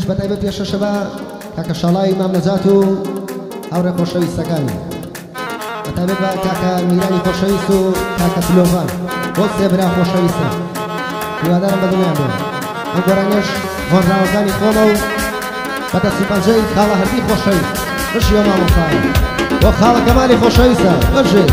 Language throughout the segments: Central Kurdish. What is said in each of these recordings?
بەتایبەت پێشەشەبە کاکە شاڵای مام نەجات و هاوڕێ خۆشەویستەکانی بەتایبەت بە کاکە میرانی خۆشەویست و کاکە سلۆڤان بۆ سێ برا خۆشەویستە هیوادارم بەدڵیان بێن ئەم گۆرانیش هۆنراوەکانی خۆمە و بەدەستی پەنجەی خاڵە هەردی خۆشەویست بژیۆ مامۆستایە بۆ خاڵە کەمالی خۆشەویستە بژێ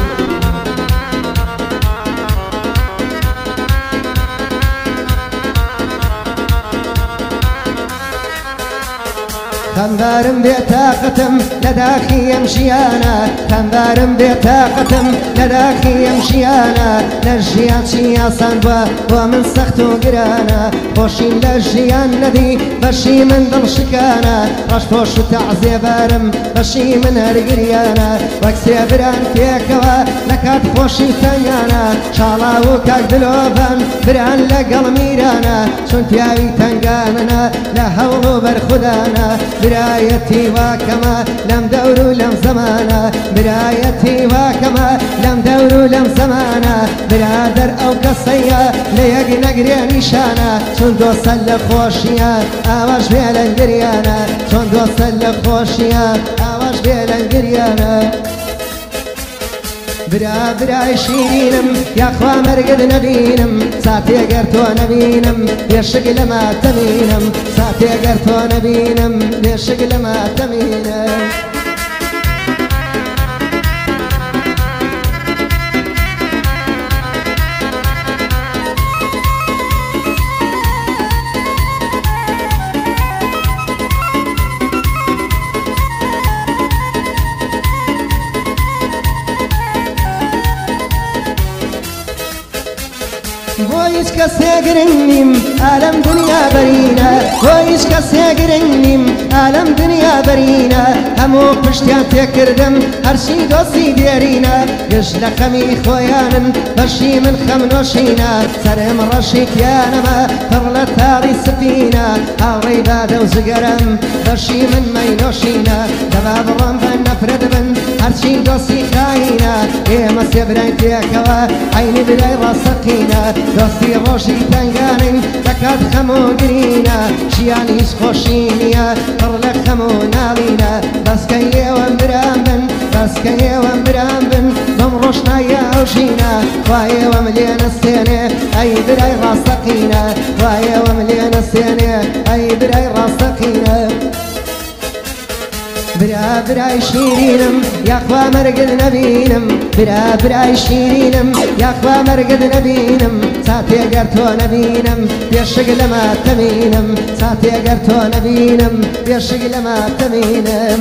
خەمبارم بێتاقەتم لە داخی ئەم ژیانە خەمبارم بێتاقەتم لە داخی ئەم ژیانە لە ژیان چی ئاسان بووە بۆ من سەخت و گرانە خۆشیم لە ژیان نەدی بەشی من دڵشکانە ڕەشپۆش و تەعزێبارم بەشی من هەرگریانە وەک سێبران پێکەوە لە کات خۆشی تەنگانە شاڵا و کاک دلۆڤان بران لەگەڵ میرانە چون پیاوی تەنگانە لە هەوڵ و بەرخودانە برایەتی واکەمە لەم دەور و لەم زەمانە برایەتی واکەمە لەم دەور و لەم زەمانە برادەر ئەو کەسەیە لە یەک نەگرێ نیشانە چون دۆستە لە خۆشیە ئاواش بێ لەنگریانە چون دۆستە لە خۆشیە ئاواش بێ لەنگریانە برا برای شیرینم یاخوا مەرگت نەبینم ساتێگەر تۆ نەبینم بێشک لەما تەمینم ساتێگەر تۆ نەبینم بێشک لەما تەمینم بۆ هیچ کەسێ گرنگ نیم ئالەم دنیا بەرینە بۆ هیچ کەسێ گرنگ نیم ئالەم دنیا بەرینە هەموو پشتیان تێکردم هەرچی دۆستی دێرینە گشت لە خەمی خۆیانن بەشی من خەم نۆشینە سەرم ڕەشی تیانەمە پڕ لە تاڵی سپینە هاوڕێی بادە و جگەرم بەشی من مەی نۆشینە دەبا بڕۆم بە نەفرەت بن هەرچی دۆستی خاینە ئێمە سێبرای پێکەوە عینی برای ڕاستەقینە دۆستی ڕۆژی تەنگانین دەکات خەم و گرینە ژیان هیچ خۆشی نییە پڕ لە خەم و ناڵینە بەسکە ئێوەم برام بن بەسکە ئێوەم برام بن بەم ڕۆژنایە ئەو ژینە وا ئێوەم لێ نەستێنێ ئەی برای ڕاستەقینە وا ئێوەم لێ نەستێنێ ئەی برای ڕاستەقینە برا برای شیرینم یاخوا مەرگت نەبینم برا برای شیرینم یاخوا مەرگت نەبینم ساتێگەر تۆ نەبینم بێشک لەما تەمینم ساتێگەر تۆ نەبینم بێشک لەما تەمینم